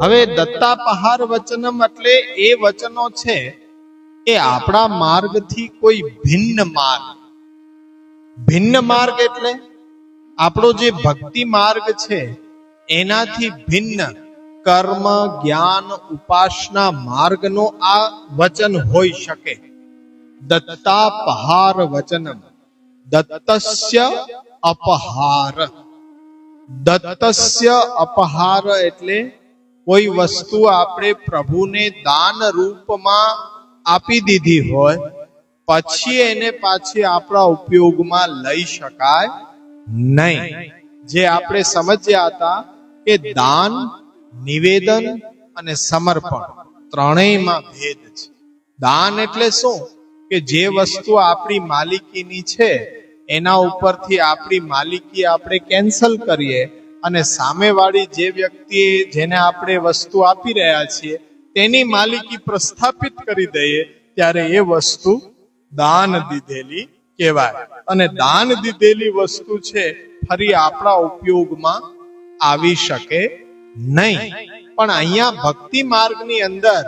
હવે દત્તાપહાર વચનમ એટલે એ વચનો છે એ આપણા માર્ગથી કોઈ ભિન્ન માર્ગ. ભિન્ન માર્ગ એટલે આપણો જે ભક્તિ માર્ગ છે એનાથી ભિન્ન કર્મ, જ્ઞાન, ઉપાસના માર્ગનો આ વચન હોઈ શકે. દત્તાપહાર વચનમ. દત્તસ્ય અપહાર. દત્તસ્ય અપહાર એટલે કોઈ વસ્તુ આપણે પ્રભુને દાન રૂપમાં આપી દીધી હોય પછી એને પાછી આપણા ઉપયોગમાં લઈ શકાય નહીં. જે આપણે સમજ્યા હતા કે દાન, નિવેદન અને સમર્પણ ત્રણેયમાં ભેદ છે. દાન એટલે શું? કે જે વસ્તુ આપણી માલિકીની છે એના ઉપરથી આપણી માલિકી આપણે કેન્સલ કરીએ અને સામેવાળી જે વ્યક્તિએ જેને આપણે વસ્તુ આપી રહ્યા છીએ તેની માલિકી પ્રસ્થાપિત કરી દઈએ ત્યારે એ વસ્તુ દાન દીધેલી કહેવાય. અને દાન દીધેલી વસ્તુ છે ફરી આપણા ઉપયોગમાં આવી શકે નહીં. પણ અહીંયા ભક્તિ માર્ગની અંદર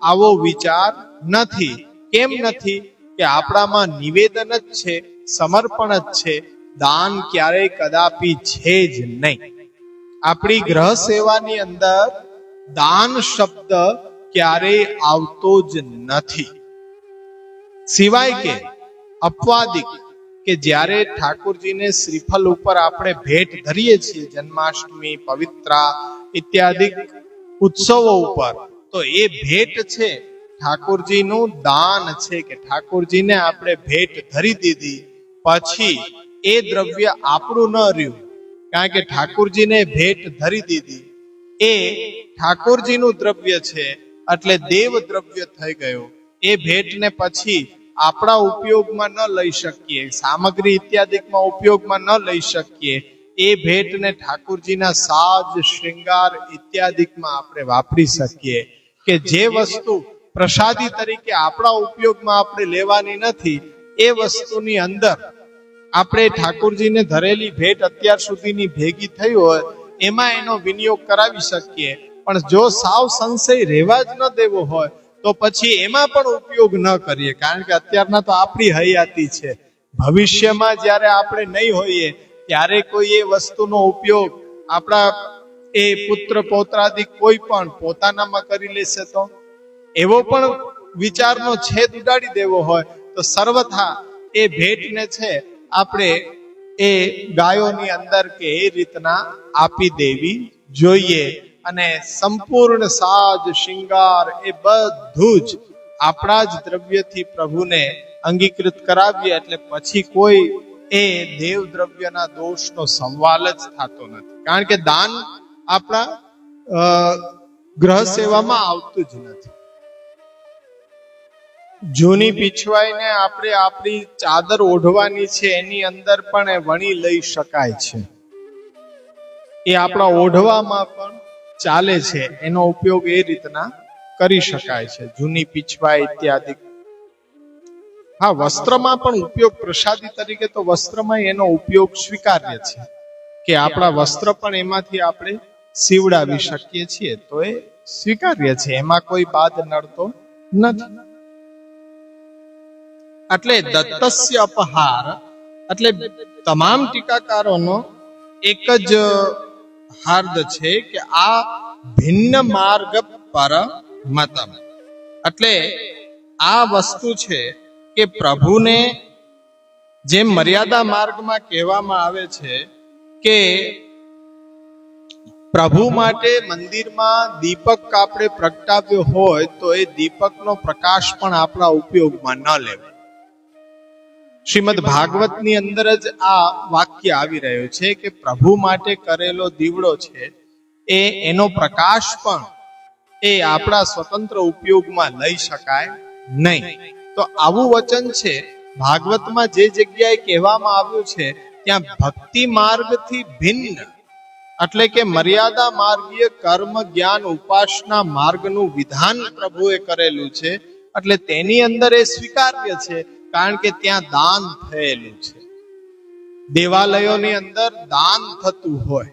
આવો વિચાર નથી. કેમ નથી? કે આપણામાં નિવેદન જ છે, સમર્પણ જ છે, દાન ક્યારેય કદાપી છે જ નહીં. આપણી ગ્રહ સેવાની અંદર દાન શબ્દ ક્યારેય આવતો જ નથી. સિવાય કે અપવાદિક કે જ્યારે ઠાકોરજીને શ્રીફળ ઉપર આપણે ભેટ ધરીએ છીએ જન્માષ્ટમી, પવિત્રા ઇત્યાદિ ઉત્સવો ઉપર, તો એ ભેટ છે ઠાકોરજીનું દાન છે કે ઠાકોરજીને આપણે ભેટ ધરી દીધી પછી એ દ્રવ્ય આપણું ન રહ્યું, કારણ કે ઠાકોરજીને ભેટ ધરી દીધી એ ઠાકોરજીનું દ્રવ્ય છે એટલે દેવ દ્રવ્ય થઈ ગયો. એ ભેટને પછી આપણા ઉપયોગમાં ન લઈ શકીએ, સામગ્રી ઇત્યાદિમાં ઉપયોગમાં ન લઈ શકીએ. એ ભેટને ઠાકોરજીના સાજ, શ્રૃંગાર ઇત્યાદિમાં આપણે વાપરી શકીએ. કે જે વસ્તુ પ્રસાદી તરીકે આપણા ઉપયોગમાં આપણે લેવાની નથી એ વસ્તુની અંદર આપણે ઠાકોરજીને ધરેલી ભેટ અત્યાર સુધીની ભેગી થઈ હોય એમાં એનો વિનિયોગ કરાવી શકીએ. પણ જો સાવ સંશય રહેવા જ ન દેવો હોય તો પછી એમાં પણ ઉપયોગ ન કરીએ, કારણ કે અત્યારના તો આપણી હયાતી છે. ભવિષ્યમાં જ્યારે આપણે નહીં હોઈએ ત્યારે કોઈ એ વસ્તુનો ઉપયોગ આપણા એ પુત્ર પૌત્રાદિ કોઈ પણ પોતાનામાં કરી લેશે તો એવો પણ વિચારનો છેદ ઉડાડી દેવો હોય તો સર્વથા એ ભેટને છે આપણે એ ગાયોની અંદર કે એ રીતના આપી દેવી જોઈએ. અને સંપૂર્ણ સાજ, શિંગાર એ બધું જ આપણા જ દ્રવ્યથી પ્રભુને અંગીકૃત કરાવીએ એટલે પછી કોઈ એ દેવ દ્રવ્યના દોષનો સવાલ જ થતો નથી. કારણ કે દાન આપણા ગ્રહ સેવામાં આવતું જ નથી. જૂની પીછવાઈને આપણે આપણી ચાદર ઓઢવાની છે એની અંદર પણ એ વણી લઈ શકાય છે. એ આપણા ઓઢવામાં પણ ચાલે છે, એનો ઉપયોગ એ રીતના કરી શકાય છે. જૂની પીછવાઈ ઇત્યાદિ. હા, વસ્ત્રમાં પણ ઉપયોગ પ્રસાદી તરીકે તો વસ્ત્રમાં એનો ઉપયોગ સ્વીકાર્ય છે કે આપણા વસ્ત્ર પણ એમાંથી આપણે સીવડાવી શકીએ છીએ, તો એ સ્વીકાર્ય છે, એમાં કોઈ બાદ નડતો નથી. એટલે દત્તસ્ય અપહાર એટલે તમામ ટીકાકારોનો એક જ હાર્દ છે કે આ ભિન્ન માર્ગ પર મતમ. એટલે આ વસ્તુ છે કે પ્રભુને જેમ મર્યાદા માર્ગમાં કહેવામાં આવે છે કે પ્રભુ માટે મંદિરમાં દીપક આપણે પ્રગટાવ્યો હોય તો એ દીપકનો પ્રકાશ પણ આપણા ઉપયોગમાં ન લેવો. શ્રીમદ ભાગવતની અંદર જ આ વાક્ય આવી રહ્યો છે કે પ્રભુ માટે કરેલો દીવડો છે એનો પ્રકાશ પણ એ આપણા સ્વતંત્ર ઉપયોગમાં લઈ શકાય નહીં. તો આવું વચન છે ભાગવતમાં જે જગ્યાએ કહેવામાં આવ્યું છે ત્યાં ભક્તિ માર્ગથી ભિન્ન એટલે કે મર્યાદા માર્ગીય કર્મ, જ્ઞાન, ઉપાસના માર્ગનું વિધાન પ્રભુએ કરેલું છે એટલે તેની અંદર એ સ્વીકાર્ય છે, કારણ કે ત્યાં દાન થયેલું છે. દેવાલયોની અંદર દાન થતું હોય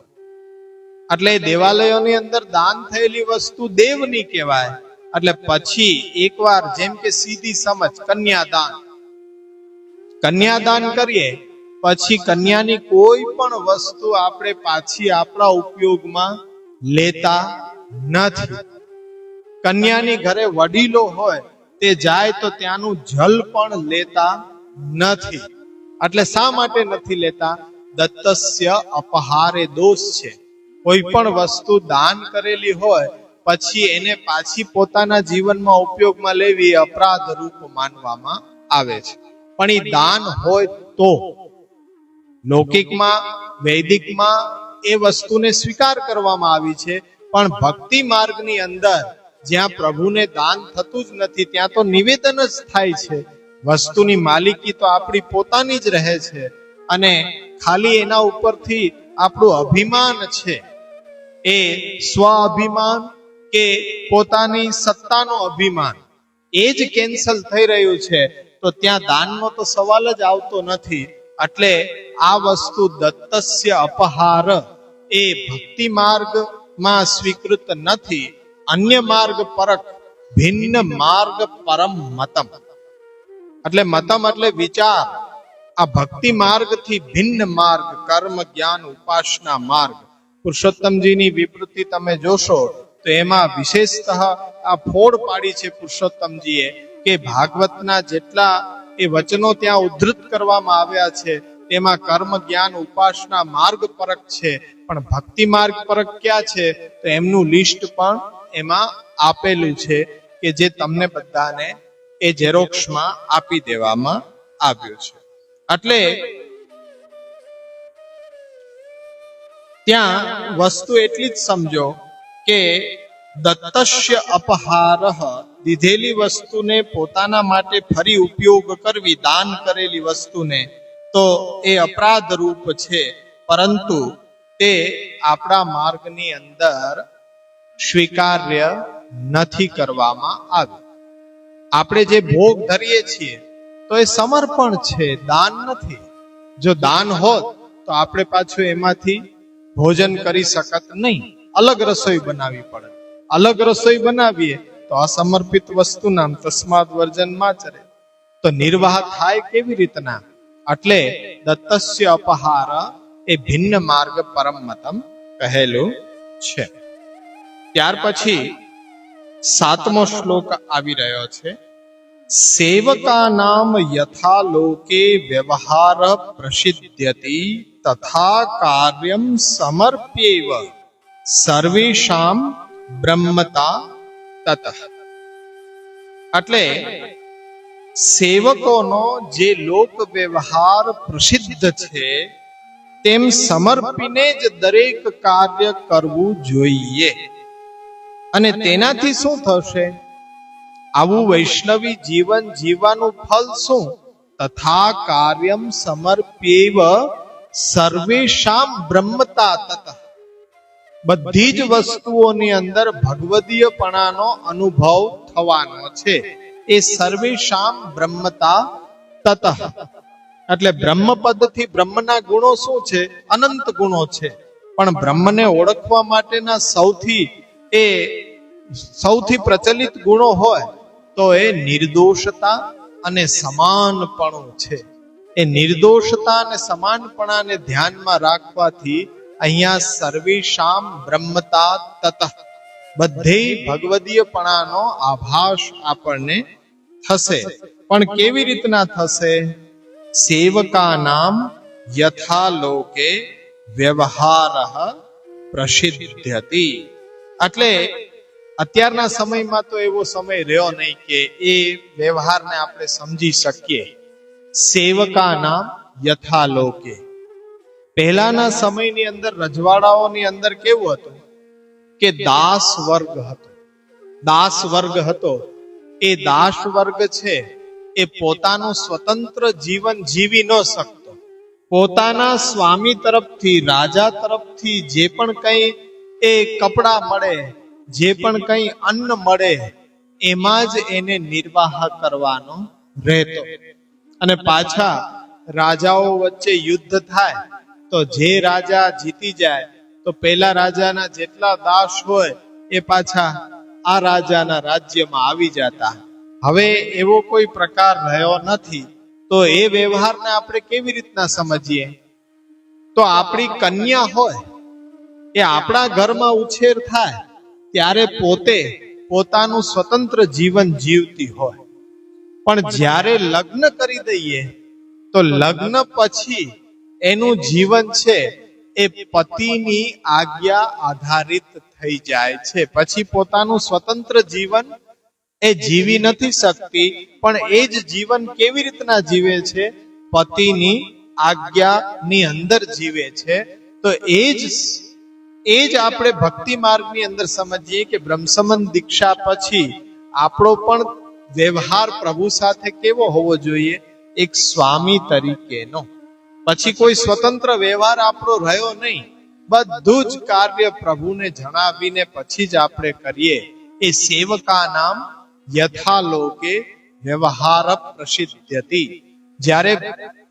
એટલે દેવાલયોની અંદર દાન થયેલી વસ્તુ દેવની કહેવાય. એટલે પછી એકવાર જેમ કે સીધી સમજ કન્યાદાન કરીએ પછી કન્યાની કોઈ પણ વસ્તુ આપણે પાછી આપણા ઉપયોગમાં લેતા નથી. કન્યાની ઘરે વડીલો હોય તે જાય તો ત્યાંનું જલ પણ લેતા નથી. એટલે શા માટે નથી લેતા? દત્તસ્ય અપહારે દોષ છે. કોઈ પણ વસ્તુ દાન કરેલી હોય પછી એને પાછી પોતાના જીવનમાં ઉપયોગમાં લેવી અપરાધ રૂપ માનવામાં આવે છે. પણ એ દાન હોય તો લૌકિકમાં વૈદિકમાં એ વસ્તુને સ્વીકાર કરવામાં આવી છે, પણ ભક્તિ માર્ગની અંદર જ્યાં પ્રભુને દાન થતું જ નથી ત્યાં તો નિવેદન જ થાય છે. વસ્તુની માલિકી તો આપણી પોતાની જ રહે છે અને ખાલી એના ઉપરથી આપણું અભિમાન છે એ સ્વ અભિમાન કે પોતાની સત્તાનો અભિમાન એ જ કેન્સલ થઈ રહ્યું છે, તો ત્યાં દાનનો તો સવાલ જ આવતો નથી. એટલે આ વસ્તુ દત્તસ્ય અપહાર એ ભક્તિ માર્ગમાં સ્વીકૃત નથી. અન્ય માર્ગ પરક ભિન્ન માર્ગ પરમ મતમ. એટલે મતમ એટલે વિચાર. આ ભક્તિ માર્ગ થી ભિન્ન માર્ગ કર્મ જ્ઞાન ઉપાસના માર્ગ. પુરુષોત્તમજીની વિવૃત્તિ તમે જોશો તો એમાં વિશેષતઃ આ ફોડ પાડી છે પુરુષોત્તમજીએ કે ભાગવતના જેટલા એ વચનો ત્યાં ઉદ્ધૃત કરવામાં આવ્યા છે તેમાં કર્મ જ્ઞાન ઉપાસના માર્ગ પરક છે, પણ ભક્તિ માર્ગ પરક ક્યાં છે તો એમનું લિસ્ટ પણ એમાં આપેલું છે કે જે તમને બધાને એ ઝેરોક્ષમાં આપી દેવામાં આવ્યું છે. એટલે ત્યાં વસ્તુ એટલી જ સમજો કે દત્તસ્ય અપહારઃ દીધેલી વસ્તુને પોતાના માટે ફરી ઉપયોગ કરવી, દાન કરેલી વસ્તુને, તો એ અપરાધ રૂપ છે, પરંતુ તે આપણા માર્ગની અંદર સ્વીકાર્ય નથી કરવામાં આવ્યું. આપણે જે ભોગ ધરીએ છીએ તો એ સમર્પણ છે, દાન નથી. જો દાન હોત તો આપણે પાછું એમાંથી ભોજન કરી શકત નહીં, અલગ રસોઈ બનાવવી પડે. અલગ રસોઈ બનાવીએ તો અસમર્પિત વસ્તુ નામ તસ્માદ વર્જન માચરે, તો નિર્વાહ થાય કેવી રીતના? એટલે દત્તસ્ય અપહાર એ ભિન્ન માર્ગ પરમ મતમ કહેલું છે. ત્યાર પછી 7મો શ્લોક આવી રહ્યો છે. સેવકાનામ યથા લોકે વ્યવહાર પ્રસિદ્ધ્યતિ તથા કાર્યમ સમર્પ્યેવ સર્વેષામ બ્રહ્મતા તતઃ. એટલે સેવકોનો જે લોક વ્યવહાર પ્રસિદ્ધ છે તેમ સમર્પીને જ દરેક કાર્ય કરવું જોઈએ. અને તેનાથી શું થશે? આવું વૈષ્ણવી જીવન જીવવાનું ફલ શું? તથા કાર્યમ સમર્પ્યેવ સર્વેષામ બ્રહ્મતા તતઃ. બધી જ વસ્તુઓની અંદર ભગવદીયપણાનો અનુભવ થવાનો છે. એ સર્વેષામ બ્રહ્મતા તતઃ. એટલે બ્રહ્મપદથી બ્રહ્મના ગુણો શું છે? અનંત ગુણો છે. પણ બ્રહ્મને ઓળખવા માટેના સૌથી પ્રચલિત ગુણો હોય તો એ નિર્દોષતા અને સમાનપણું છે. એ નિર્દોષતા અને સમાનપણાને ધ્યાનમાં રાખવાથી અહીંયા સર્વેષામ બ્રહ્મતા તતઃ બધે ભગવદીયપણાનો આભાસ આપણને થશે. પણ કેવી રીતના થશે? સેવકાનામ યથા લોકે વ્યવહારઃ પ્રસિદ્ધ્યતિ. એટલે અત્યારના સમયમાં તો એવો સમય રહ્યો નહીં કે એ વ્યવહારને આપણે સમજી શકીએ. સેવકાનામ યથા લોકે. પહેલાના સમયની અંદર રજવાડાઓની અંદર કેવું હતું કે દાસ વર્ગ હતો. દાસ વર્ગ હતો. એ દાસ વર્ગ છે એ પોતાનું સ્વતંત્ર જીવન જીવી ન શકતો. પોતાના સ્વામી તરફથી, રાજા તરફથી જે પણ કંઈ એ કપડા મળે, જે પણ કંઈ અન્ન મળે એમાં જ એને નિર્વાહ કરવાનો રહેતો. અને પાછા રાજાઓ વચ્ચે યુદ્ધ થાય તો જે રાજા જીતી જાય તો તો પેલા રાજાના જેટલા દાસ હોય એ પાછા આ રાજાના રાજ્યમાં આવી જતા. હવે એવો કોઈ પ્રકાર રહ્યો નથી. તો એ વ્યવહારને આપણે કેવી રીતના સમજીએ? તો આપણી કન્યા હોય એ આપણા ઘરમાં ઉછેર થાય ત્યારે પોતે પોતાનું સ્વતંત્ર જીવન જીવતી હોય, પણ જ્યારે લગ્ન કરી દઈએ તો લગ્ન પછી એનું જીવન છે એ પતિની આજ્ઞા આધારિત થઈ જાય છે. પછી પોતાનું સ્વતંત્ર જીવન એ જીવી નથી શકતી, પણ એ જ જીવન કેવી રીતના જીવે છે? પતિની આજ્ઞાની અંદર જીવે છે. તો એ જ આપણે ભક્તિ માર્ગની અંદર સમજીએ કે બ્રહ્મસંબંધ દીક્ષા પછી આપણો પણ વ્યવહાર પ્રભુ સાથે કેવો હોવો જોઈએ? એક સ્વામી તરીકેનો. પછી કોઈ સ્વતંત્ર વ્યવહાર આપણો રહ્યો નહીં. બધું જ કાર્ય પ્રભુને જણાવીને પછી જ આપણે કરીએ. એ સેવકા નામ યથાલોકે વ્યવહાર પ્રસિદ્ધ્યતિ. જ્યારે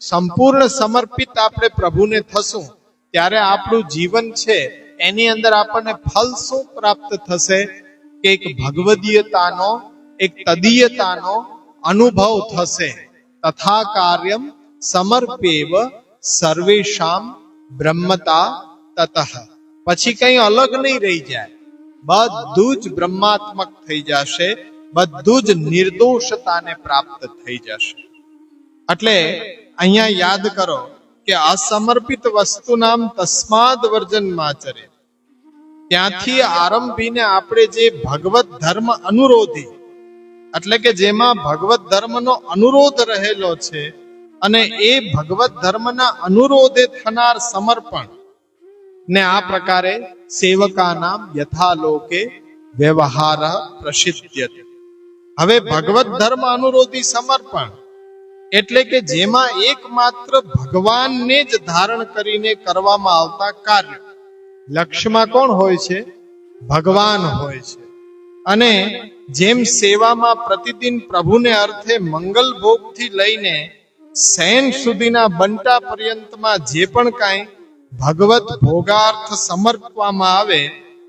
સંપૂર્ણ સમર્પિત આપણે પ્રભુને થશું ત્યારે આપણું જીવન છે એની અંદર આપણને ફલ શું પ્રાપ્ત થશે? કે એક ભગવદીયતાનો, એક તદીયતાનો અનુભવ થશે. તથા કાર્યમ સમર્પેવ સર્વેશામ બ્રહ્મતા તતઃ. પછી કઈ અલગ નહીં રહી જાય, બધું જ બ્રહ્માત્મક થઈ જશે, બધું જ નિર્દોષતાને પ્રાપ્ત થઈ જશે. એટલે અહીંયા યાદ કરો કે અસમર્પિત વસ્તુ નામ તસ્માદ વર્જનમાચરે. ત્યાંથી આરંભીને આપણે જે ભગવત ધર્મ અનુરોધી, એટલે કે જેમાં ભગવત ધર્મનો અનુરોધ રહેલો છે, અને એ ભગવત ધર્મના અનુરોધે થનાર સમર્પણ ને આ પ્રકારે સેવકા નામ યથાલોકે વ્યવહાર પ્રસિદ્ધ્યતે. હવે ભગવત ધર્મ અનુરોધી સમર્પણ એટલે કે જેમાં એકમાત્ર ભગવાનને જ ધારણ કરીને કરવામાં આવતા કાર્ય. લક્ષ્યમાં કોણ હોય છે? ભગવાન હોય છે. અને જેમ સેવામાં પ્રતિદિન પ્રભુને અર્થે મંગલ ભોગથી લઈને શયન સુધીના બંટા પર્યંતમાં જે પણ કાંઈ ભગવત ભોગાર્થ સમર્પવામાં આવે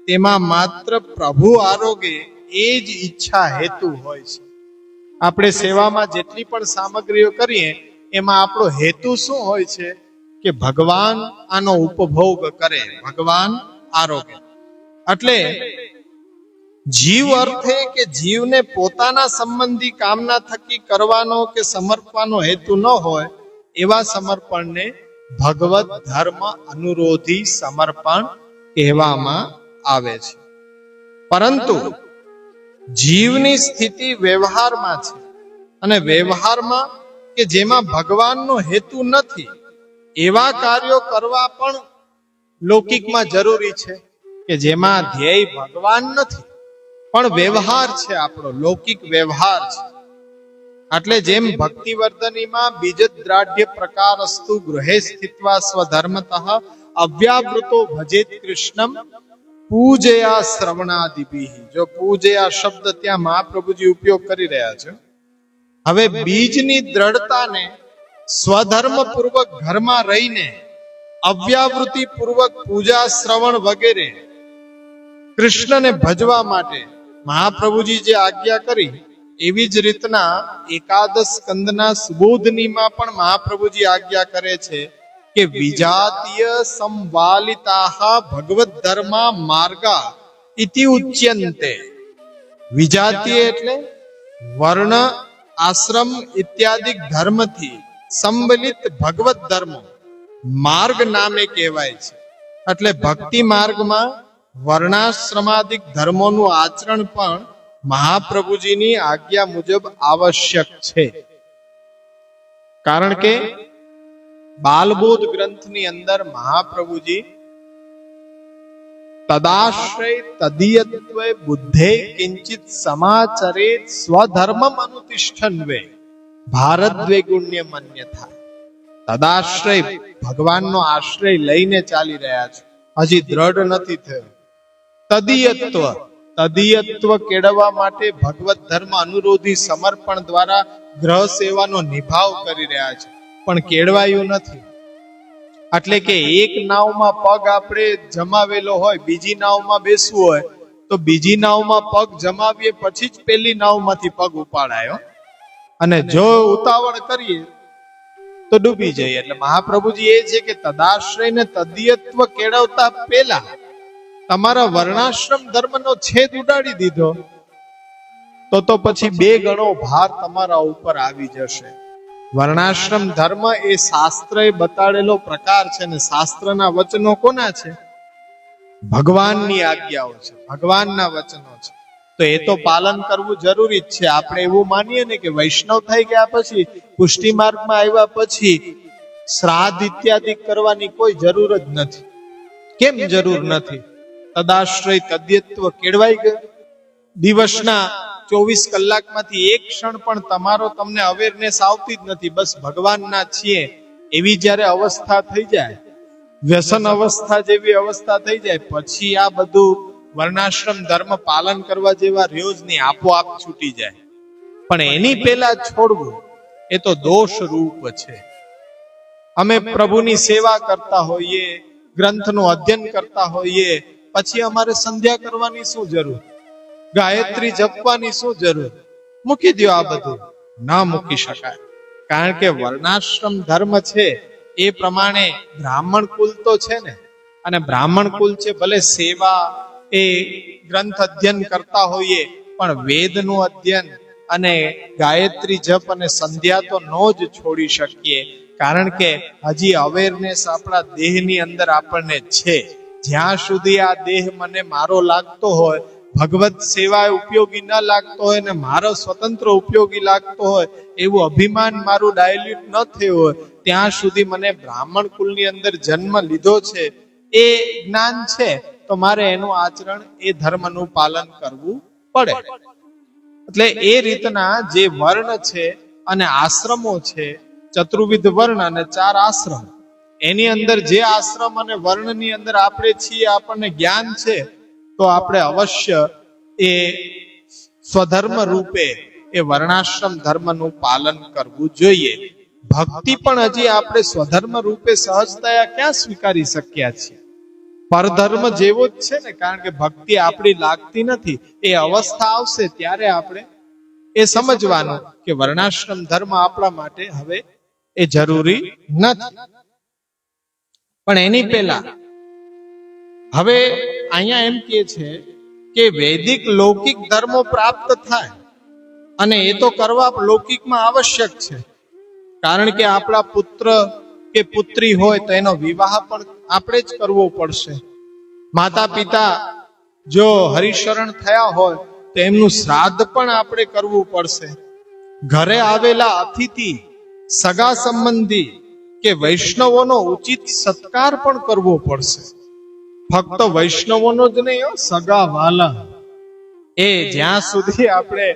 તેમાં માત્ર પ્રભુ આરોગે એ જ ઈચ્છા હેતુ હોય છે. આપણે સેવામાં જેટલી પણ સામગ્રીઓ કરીએ એમાં આપણો હેતુ શું હોય છે? કે ભગવાન આનો ઉપભોગ કરે, ભગવાન આરોગે. એટલે જીવ અર્થે કે જીવને પોતાના સંબંધી કામના થકી કરવાનો કે સમર્પવાનો હેતુ ન હોય એવા સમર્પણને ભગવત ધર્મ અનુરોધી સમર્પણ કહેવામાં આવે છે. પરંતુ જીવની સ્થિતિ વ્યવહારમાં છે, અને વ્યવહારમાં કે જેમાં ભગવાનનો હેતુ નથી એવા કાર્યો કરવા પણ લૌકિકમાં જરૂરી છે, કે જેમાં ધ્યેય ભગવાન નથી પણ વ્યવહાર છે, આપણો લૌકિક વ્યવહાર છે. એટલે જેમ ભક્તિવર્ધનીમાં બીજદ્રાઢ્ય પ્રકારસ્તુ ગૃહે સ્થિત્વા સ્વધર્મતઃ અવ્યાવૃતો ભજેત કૃષ્ણમ પૂજયા શ્રવણાદિભિઃ. જો પૂજયા શબ્દ ત્યાં મહાપ્રભુજી ઉપયોગ કરી રહ્યા છે. હવે બીજની દ્રઢતાને સ્વધર્મ પૂર્વક ઘરમાં રહીને અવ્યાવૃત્તિ પૂર્વક પૂજા શ્રવણ વગેરે કૃષ્ણને ભજવા માટે મહાપ્રભુજી જે આજ્ઞા કરી, એવી જ રીતના એકાદશ સ્કંદના સુબોધનીમાં પણ મહાપ્રભુજી આજ્ઞા કરે છે કે વિજાતીય સંવાલિતાઃ ભગવત ધર્મા માર્ગા ઇતિ ઉચ્યન્તે. વિજાતીય એટલે વર્ણ, આશ્રમ ઇત્યાદિ ધર્મથી સંબલિત ભગવત ધર્મો માર્ગ નામે કહેવાય છે. એટલે ભક્તિ માર્ગમાં વર્ણાશ્રમાદિક ધર્મોનું આચરણ પણ મહાપ્રભુજીની આજ્ઞા મુજબ આવશ્યક છે. કારણ કે બાલબોધ ગ્રંથની અંદર મહાપ્રભુજી તદાશ્રય તદીયત્વે બુદ્ધે કિંચિત સમાચરેત સ્વધર્મમ અનુતિષ્ઠન્વે ભારદ્વે ગુણ્ય મન્યથા. તદાશ્રય ભગવાનનો આશ્રય લઈને ચાલી રહ્યા છે, હજી દ્રઢ નથી થયો. તદીયત્વ કેળવવા માટે ભગવત ધર્મ અનુરોધી સમર્પણ દ્વારા ગ્રહ સેવાનો નિભાવ કરી રહ્યા છે, પણ કેળવાયું નથી. એટલે કે એક નાવમાં પગ આપણે જમાવેલો હોય, બીજી નાવમાં બેસવું હોય તો બીજી નાવમાં પગ જમાવીએ પછી જ પેલી નાવમાંથી પગ ઉપાડાય, અને જો ઉતાવળ કરીએ તો ડૂબી જઈએ. એટલે મહાપ્રભુજી એ છે કે તદાશ્રય ને તદિયત્વ કેળવતા પેલા તમારા વર્ણાશ્રમ ધર્મનો છેદ ઉડાડી દીધો તો પછી 2 ગણો ભાર તમારા ઉપર આવી જશે. વર્ણાશ્રમ ધર્મ એ શાસ્ત્રએ બતાડેલો પ્રકાર છે, ને શાસ્ત્રના વચનો કોના છે? ભગવાનની આજ્ઞાઓ છે, ભગવાનના વચનો છે. તો એ તો પાલન કરવું જરૂરી જ છે. આપણે એવું માનીએ ને કે વૈષ્ણવ થઈ ગયા પછી, પુષ્ટિ માર્ગમાં આવ્યા પછી શ્રાદ્ધ ઇત્યાદિ કરવાની કોઈ જરૂર જ નથી. કેમ જરૂર નથી? તદાશ્રય તદ્યત્વ કેળવાઈ ગયું. દિવસના 24 કલાકમાંથી એક ક્ષણ પણ તમારો તમને અવેરનેસ આવતી જ નથી. બસ ભગવાનના છીએ એવી જ્યારે અવસ્થા થઈ જાય, વ્યસન અવસ્થા જેવી અવસ્થા થઈ જાય, પછી આ બધું વર્ણાશ્રમ ધર્મ પાલન કરવા જેવા રહ્યોજ નહીં, આપોઆપ છૂટી જાય. પણ એની પહેલા છોડવું એ તો દોષ રૂપ છે. અમે પ્રભુની સેવા કરતા હોઈએ, ગ્રંથનું અધ્યયન કરતા હોઈએ, પછી અમારે સંધ્યા કરવાની શું જરૂર? ગાયત્રી જપવાની શું જરૂર? મૂકી દો આ બધું. ના મૂકી શકાય. કારણ કે વર્ણાશ્રમ ધર્મ છે એ પ્રમાણે બ્રાહ્મણ કુલ તો છે ને, અને બ્રાહ્મણ કુલ છે, ભલે સેવા એ ગ્રંથ અધ્યયન કરતા હોઈએ પણ વેદનું અધ્યયન અને ગાયત્રી જપ અને સંધ્યા તો નો જ છોડી શકીએ. કારણ કે હજી અવેરનેસ આપણા દેહની અંદર આપણને છે. જ્યાં સુધી આ દેહ મને મારો લાગતો હોય, ભગવત સેવા ઉપયોગી ન લાગતો હોય ને મારો સ્વતંત્ર ઉપયોગી લાગતો હોય, એવું અભિમાન મારું ડાયલ્યુટ ન થયું હોય, ત્યાં સુધી મને બ્રાહ્મણ કુલની અંદર જન્મ લીધો છે એ જ્ઞાન છે, તો મારે એનું આચરણ, એ ધર્મનું પાલન કરવું પડે. એટલે એ રીતના જે વર્ણ છે અને આશ્રમો છે, ચતુર્વિધ વર્ણ અને 4 આશ્રમ, એની અંદર જે આશ્રમ અને વર્ણની અંદર આપણે છીએ, આપણને જ્ઞાન છે, તો આપણે અવશ્ય એ સ્વધર્મ રૂપે એ વર્ણાશ્રમ ધર્મનું પાલન કરવું જોઈએ. ભક્તિ પણ હજી આપણે સ્વધર્મ રૂપે સહજતયા ક્યાં સ્વીકારી શક્યા છીએ? પરધર્મ જેવો જ છે ને. કારણ કે ભક્તિ આપણી લાગતી નથી. એ અવસ્થા આવશે ત્યારે આપણે એ સમજવાનું કે વર્ણાશ્રમ ધર્મ આપણા માટે હવે એ જરૂરી નથી. પણ એની પહેલા હવે અહીંયા એમ કહે છે કે વૈદિક લૌકિક ધર્મો પ્રાપ્ત થાય, અને એ તો કરવા લૌકિકમાં આવશ્યક છે. કારણ કે આપણા પુત્ર કે પુત્રી હોય તો એનો વિવાહ પણ આપણે જ કરવો પડશે. માતા પિતા જો હરિશરણ થયા હોય તો એમનું શ્રાદ્ધ પણ આપણે કરવું પડશે. ઘરે આવેલા અતિથિ, સગા સંબંધી કે વૈષ્ણવોનો ઉચિત સત્કાર પણ કરવો પડશે. ફક્ત વૈષ્ણવોનો જ નહીં, સગા વાલા, એ જ્યાં સુધી આપણે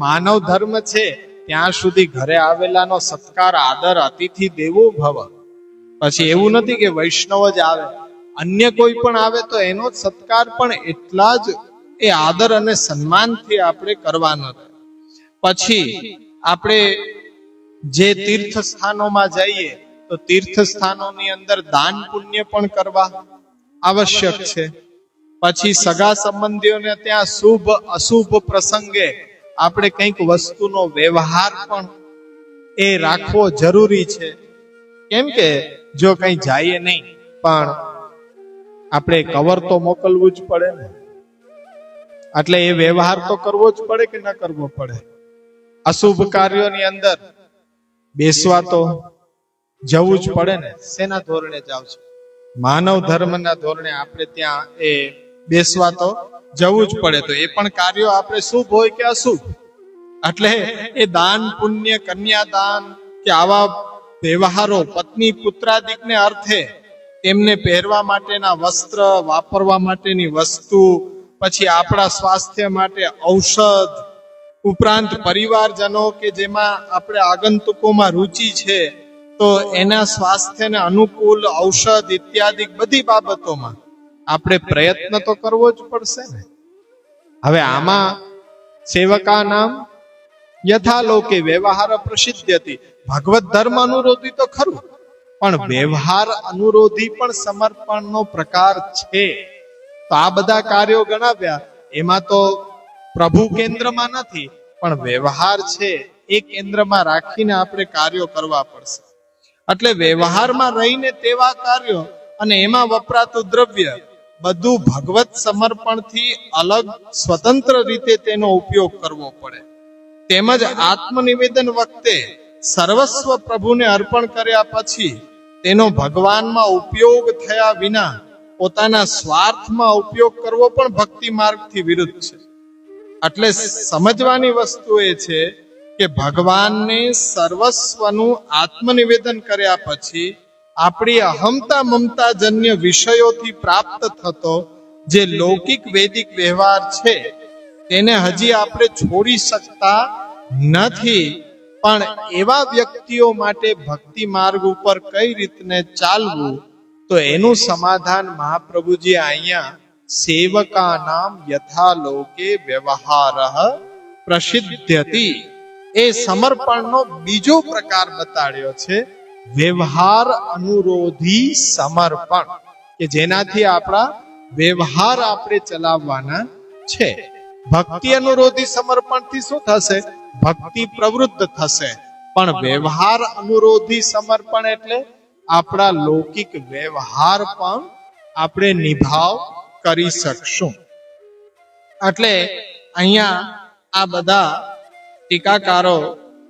માનવ ધર્મ છે ત્યાં સુધી ઘરે આવેલાનો સત્કાર, આદર, અતિથિ દેવો ભવ. પછી એવું નથી કે વૈષ્ણવ જ આવે, અન્ય કોઈ પણ આવે તો એનો સત્કાર પણ એટલા જ એ આદર અને સન્માનથી આપણે કરવાનો. પછી આપણે જે તીર્થ સ્થાનોમાં જઈએ તો તીર્થ સ્થાનોની અંદર દાન પુણ્ય પણ કરવા આવશ્યક છે. પછી સગા સંબંધીઓને ત્યાં શુભ અશુભ પ્રસંગે આપણે કંઈક વસ્તુનો વ્યવહાર પણ એ રાખવો જરૂરી છે. કેમ કે જો કઈ જાય નહીં પણ આપણે કવર તો મોકલવું જ પડે ને, એટલે એ વ્યવહાર તો કરવો જ પડે કે ન કરવો પડે? અશુભ કાર્યોની અંદર બેસવા તો જવું જ પડે ને. શેના ધોરણે જાવ છો? માનવ ધર્મના ધોરણે આપણે ત્યાં એ બેસવા તો જવું જ પડે. તો એ પણ કાર્યો આપણે શુભ હોય કે અશુભ, એટલે એ દાન પુણ્ય, કન્યાદાન કે આવા વ્યવહારો, પત્ની પુત્રાદિકને અર્થે તેમને પહેરવા માટેના વસ્ત્ર, વાપરવા માટેની વસ્તુ, પછી આપણા સ્વાસ્થ્ય માટે ઔષધ, ઉપરાંત પરિવારજનો કે જેમાં આપણે આગંતુકોમાં રુચિ છે તો એના સ્વાસ્થ્યને અનુકૂળ ઔષધ ઇત્યાદિ બધી બાબતોમાં આપણે પ્રયત્ન તો કરવો જ પડશે ને. હવે આમાં સેવકા નામ યથાલોકે વ્યવહાર પ્રસિદ્ધ્યતિ, ભગવત ધર્મ અનુરોધી તો ખરું, પણ વ્યવહાર અનુરોધી પણ સમર્પણનો પ્રકાર છે. તો આ બધા કાર્યો ગણાવ્યા, એમાં તો પ્રભુ કેન્દ્રમાં નથી, પણ વ્યવહાર છે એ કેન્દ્રમાં રાખીને આપણે કાર્યો કરવા પડશે. એટલે વ્યવહારમાં રહીને તેવા કાર્યો અને એમાં વપરાતું દ્રવ્ય બધું ભગવત સમર્પણથી અલગ સ્વતંત્ર રીતે તેનો ઉપયોગ કરવો પડે. તેમજ આત્મનિવેદન વખતે સર્વસ્વ પ્રભુને અર્પણ કર્યા પછી તેનો ભગવાનમાં ઉપયોગ થયા વિના પોતાના સ્વાર્થમાં ઉપયોગ કરવો પણ ભક્તિ માર્ગથી વિરુદ્ધ છે. એટલે સમજવાની વસ્તુ એ છે કે ભગવાનને સર્વસ્વનું આત્મનિવેદન કર્યા પછી આપણી અહમતા મમતા જન્ય વિષયોથી પ્રાપ્ત થતો જે લૌકિક વૈદિક વ્યવહાર છે તેને હજી આપણે છોડી શકતા નથી. પણ એવા વ્યક્તિઓ માટે ભક્તિ માર્ગ ઉપર કઈ રીતને ચાલવું, તો એનું સમાધાન મહાપ્રભુજી અહીંયા સેવકા નામ યથા લોકે વ્યવહારઃ પ્રસિદ્ધ્યતિ એ સમર્પણનો બીજો પ્રકાર બતાડ્યો છે, વ્યવહાર અનુરોધી સમર્પણ, કે જેનાથી આપણા વ્યવહાર આપણે ચલાવવાના છે. ભક્તિ અનુરોધી સમર્પણથી શું થશે? ભક્તિ પ્રવૃત્ત થશે. પણ વ્યવહાર અનુરોધી સમર્પણ એટલે આપણા લૌકિક વ્યવહાર પણ આપણે નિભાવ કરી શકશું. એટલે અહીંયા આ બધા ટીકાકારો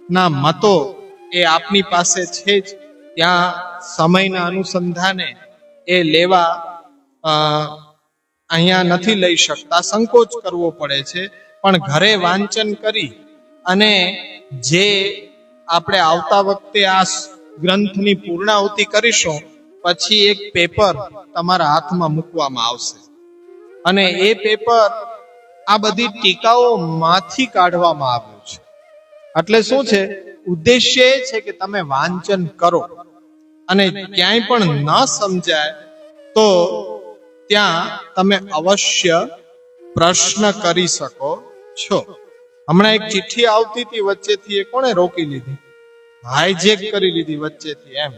ના મતો એ આપની પાસે છે જ, ત્યાં સમયના અનુસંધાને એ લેવા અહીંયા નથી લઈ શકતા, સંકોચ કરવો પડે છે. પણ ઘરે વાંચન કરી અને જે આપણે આવતા વખતે આ ગ્રંથની પૂર્ણાહુતિ કરીશું પછી એક પેપર તમારા હાથમાં મૂકવામાં આવશે અને એ પેપર આ બધી ટીકાઓ માંથી કાઢવામાં આવ્યું છે. એટલે શું છે? ઉદ્દેશ્ય એ છે કે તમે વાંચન કરો અને ક્યાંય પણ ન સમજાય તો ત્યાં તમે અવશ્ય પ્રશ્ન કરી શકો છો. હમણાં એક ચિઠ્ઠી આવતી હતી વચ્ચેથી, એ કોણે રોકી લીધી? હાઈજેક કરી લીધી વચ્ચેથી એમ.